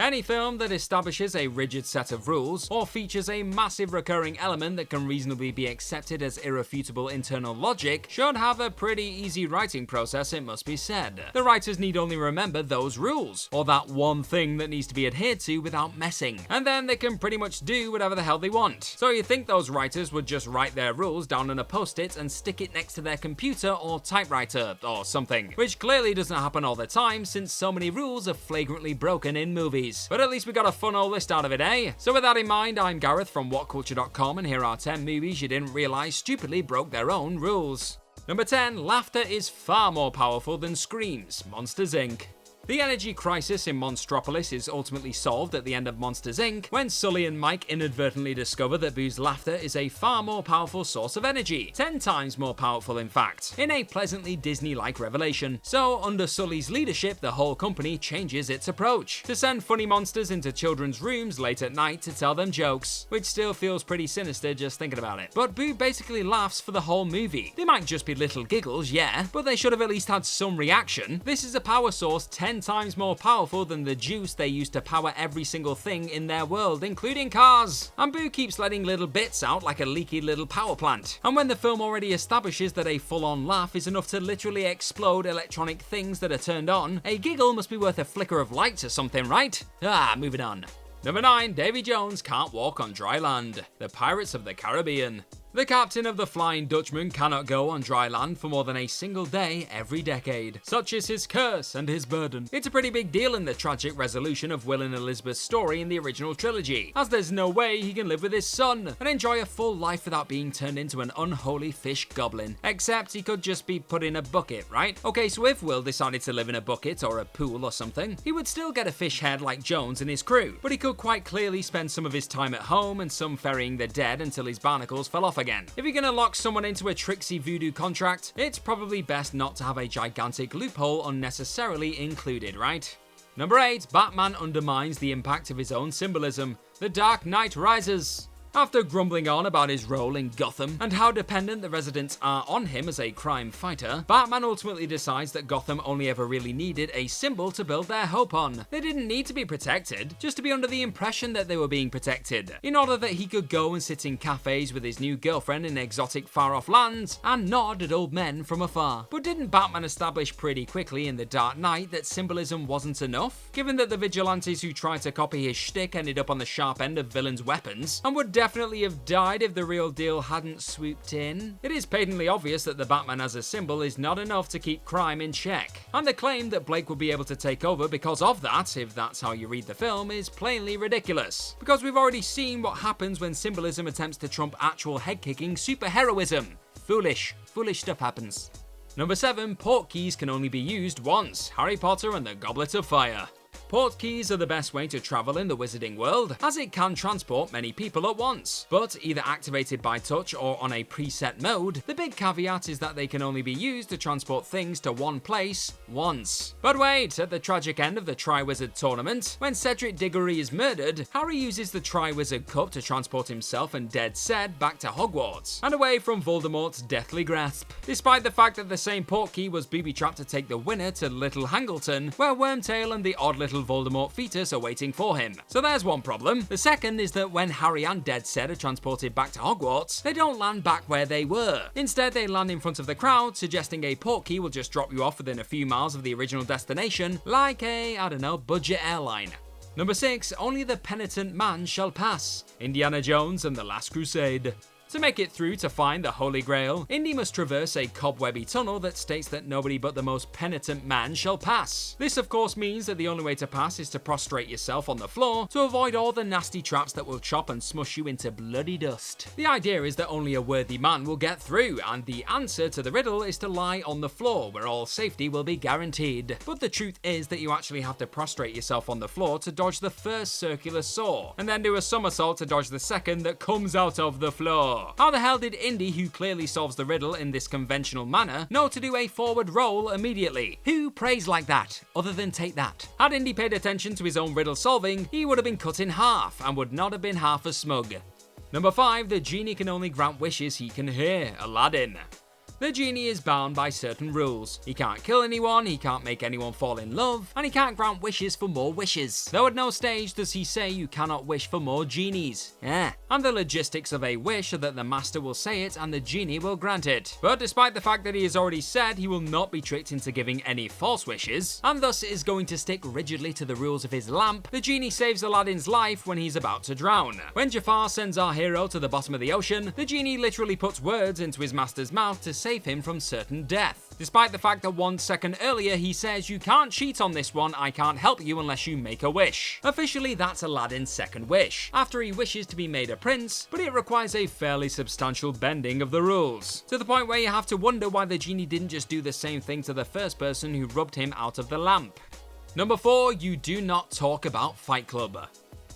Any film that establishes a rigid set of rules, or features a massive recurring element that can reasonably be accepted as irrefutable internal logic, should have a pretty easy writing process, it must be said. The writers need only remember those rules, or that one thing that needs to be adhered to without messing, and then they can pretty much do whatever the hell they want. So you think those writers would just write their rules down on a post-it and stick it next to their computer or typewriter or something, which clearly doesn't happen all the time since so many rules are flagrantly broken in movies. But at least we got a fun old list out of it, eh? So with that in mind, I'm Gareth from whatculture.com, and here are 10 movies you didn't realise stupidly broke their own rules. Number 10, laughter is far more powerful than screams. Monsters Inc. The energy crisis in Monstropolis is ultimately solved at the end of Monsters Inc. when Sully and Mike inadvertently discover that Boo's laughter is a far more powerful source of energy, 10 times more powerful in fact, in a pleasantly Disney-like revelation. So under Sully's leadership, the whole company changes its approach to send funny monsters into children's rooms late at night to tell them jokes, which still feels pretty sinister just thinking about it. But Boo basically laughs for the whole movie. They might just be little giggles, yeah, but they should have at least had some reaction. This is a power source 10 times more powerful than the juice they use to power every single thing in their world, including cars. And Boo keeps letting little bits out like a leaky little power plant. And when the film already establishes that a full-on laugh is enough to literally explode electronic things that are turned on, a giggle must be worth a flicker of light or something, right? Moving on. Number 9, Davy Jones can't walk on dry land. The Pirates of the Caribbean. The captain of the Flying Dutchman cannot go on dry land for more than a single day every decade. Such is his curse and his burden. It's a pretty big deal in the tragic resolution of Will and Elizabeth's story in the original trilogy, as there's no way he can live with his son and enjoy a full life without being turned into an unholy fish goblin. Except he could just be put in a bucket, right? Okay, so if Will decided to live in a bucket or a pool or something, he would still get a fish head like Jones and his crew, but he could quite clearly spend some of his time at home and some ferrying the dead until his barnacles fell off again. If you're gonna lock someone into a tricksy voodoo contract, it's probably best not to have a gigantic loophole unnecessarily included, right? Number 8, Batman undermines the impact of his own symbolism. The Dark Knight Rises. After grumbling on about his role in Gotham and how dependent the residents are on him as a crime fighter, Batman ultimately decides that Gotham only ever really needed a symbol to build their hope on. They didn't need to be protected, just to be under the impression that they were being protected, in order that he could go and sit in cafes with his new girlfriend in exotic far-off lands and nod at old men from afar. But didn't Batman establish pretty quickly in The Dark Knight that symbolism wasn't enough, given that the vigilantes who tried to copy his shtick ended up on the sharp end of villains' weapons, and would definitely have died if the real deal hadn't swooped in? It is patently obvious that the Batman as a symbol is not enough to keep crime in check, and the claim that Blake would be able to take over because of that, if that's how you read the film, is plainly ridiculous, because we've already seen what happens when symbolism attempts to trump actual head-kicking superheroism. Foolish stuff happens. Number 7, portkeys can only be used once. Harry Potter and the Goblet of Fire. Portkeys are the best way to travel in the wizarding world, as it can transport many people at once, but either activated by touch or on a preset mode. The big caveat is that they can only be used to transport things to one place once. But wait, at the tragic end of the Triwizard Tournament, when Cedric Diggory is murdered, Harry uses the Triwizard Cup to transport himself and dead Ced back to Hogwarts, and away from Voldemort's deathly grasp, despite the fact that the same portkey was booby-trapped to take the winner to Little Hangleton, where Wormtail and the odd little Voldemort fetus are waiting for him. So there's one problem. The second is that when Harry and dead Ced are transported back to Hogwarts, they don't land back where they were. Instead, they land in front of the crowd, suggesting a portkey will just drop you off within a few miles of the original destination, like a, budget airline. Number 6, only the penitent man shall pass. Indiana Jones and the Last Crusade. To make it through to find the Holy Grail, Indy must traverse a cobwebby tunnel that states that nobody but the most penitent man shall pass. This of course means that the only way to pass is to prostrate yourself on the floor to avoid all the nasty traps that will chop and smush you into bloody dust. The idea is that only a worthy man will get through, and the answer to the riddle is to lie on the floor where all safety will be guaranteed. But the truth is that you actually have to prostrate yourself on the floor to dodge the first circular saw, and then do a somersault to dodge the second that comes out of the floor. How the hell did Indy, who clearly solves the riddle in this conventional manner, know to do a forward roll immediately? Who prays like that, other than Take That? Had Indy paid attention to his own riddle solving, he would have been cut in half, and would not have been half as smug. Number 5, the genie can only grant wishes he can hear. Aladdin. The genie is bound by certain rules. He can't kill anyone, he can't make anyone fall in love, and he can't grant wishes for more wishes. Though at no stage does he say you cannot wish for more genies. And the logistics of a wish are that the master will say it and the genie will grant it. But despite the fact that he has already said he will not be tricked into giving any false wishes, and thus is going to stick rigidly to the rules of his lamp, the genie saves Aladdin's life when he's about to drown. When Jafar sends our hero to the bottom of the ocean, the genie literally puts words into his master's mouth to save him from certain death. Despite the fact that 1 second earlier he says, "You can't cheat on this one, I can't help you unless you make a wish." Officially, that's Aladdin's second wish, after he wishes to be made a prince, but it requires a fairly substantial bending of the rules, to the point where you have to wonder why the genie didn't just do the same thing to the first person who rubbed him out of the lamp. Number 4, you do not talk about Fight Club.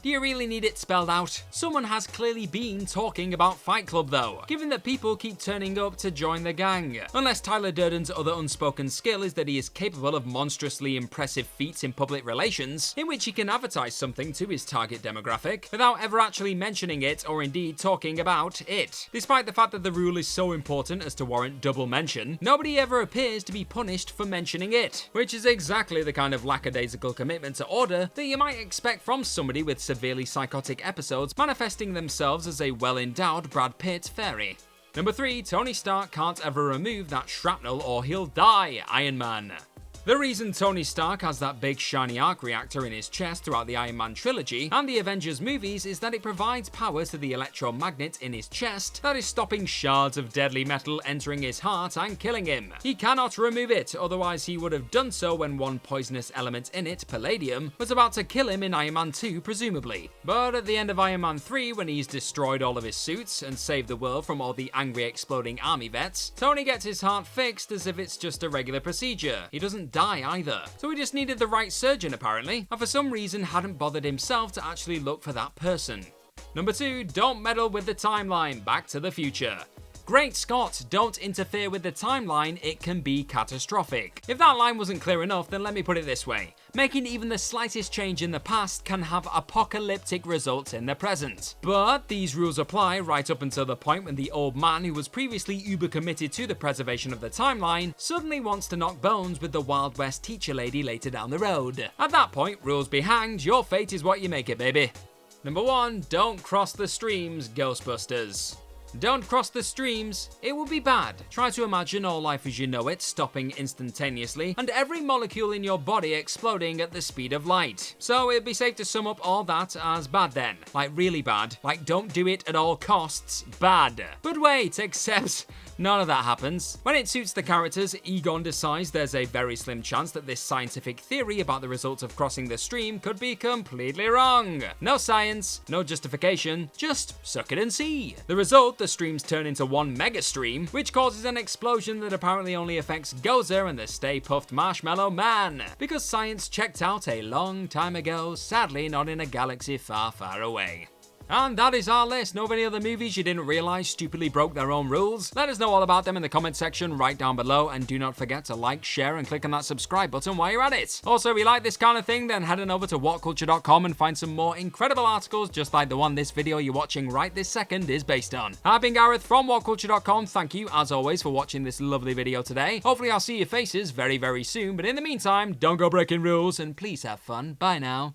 Do you really need it spelled out? Someone has clearly been talking about Fight Club though, given that people keep turning up to join the gang. Unless Tyler Durden's other unspoken skill is that he is capable of monstrously impressive feats in public relations, in which he can advertise something to his target demographic, without ever actually mentioning it or indeed talking about it. Despite the fact that the rule is so important as to warrant double mention, nobody ever appears to be punished for mentioning it, which is exactly the kind of lackadaisical commitment to order that you might expect from somebody with severely psychotic episodes manifesting themselves as a well-endowed Brad Pitt fairy. Number 3, Tony Stark can't ever remove that shrapnel or he'll die, Iron Man. The reason Tony Stark has that big shiny arc reactor in his chest throughout the Iron Man trilogy and the Avengers movies is that it provides power to the electromagnet in his chest that is stopping shards of deadly metal entering his heart and killing him. He cannot remove it, otherwise he would have done so when one poisonous element in it, palladium, was about to kill him in Iron Man 2 presumably. But at the end of Iron Man 3, when he's destroyed all of his suits and saved the world from all the angry exploding army vets, Tony gets his heart fixed as if it's just a regular procedure. He doesn't die either. So he just needed the right surgeon apparently, and for some reason hadn't bothered himself to actually look for that person. Number 2, don't meddle with the timeline, Back to the Future. Great Scott, don't interfere with the timeline, it can be catastrophic. If that line wasn't clear enough, then let me put it this way. Making even the slightest change in the past can have apocalyptic results in the present. But these rules apply right up until the point when the old man who was previously uber committed to the preservation of the timeline suddenly wants to knock bones with the Wild West teacher lady later down the road. At that point, rules be hanged, your fate is what you make it, baby. Number 1, don't cross the streams, Ghostbusters. Don't cross the streams, it will be bad. Try to imagine all life as you know it stopping instantaneously and every molecule in your body exploding at the speed of light. So it'd be safe to sum up all that as bad then. Like really bad. Like don't do it at all costs, bad. But wait, except none of that happens. When it suits the characters, Egon decides there's a very slim chance that this scientific theory about the results of crossing the stream could be completely wrong. No science, no justification, just suck it and see. The result, the streams turn into one mega stream, which causes an explosion that apparently only affects Gozer and the Stay Puft Marshmallow Man, because science checked out a long time ago, sadly not in a galaxy far, far away. And that is our list. Know of any other movies you didn't realize stupidly broke their own rules? Let us know all about them in the comment section right down below, and do not forget to like, share, and click on that subscribe button while you're at it. Also, if you like this kind of thing, then head on over to whatculture.com and find some more incredible articles just like the one this video you're watching right this second is based on. I've been Gareth from whatculture.com. Thank you, as always, for watching this lovely video today. Hopefully I'll see your faces very, very soon, but in the meantime, don't go breaking rules, and please have fun. Bye now.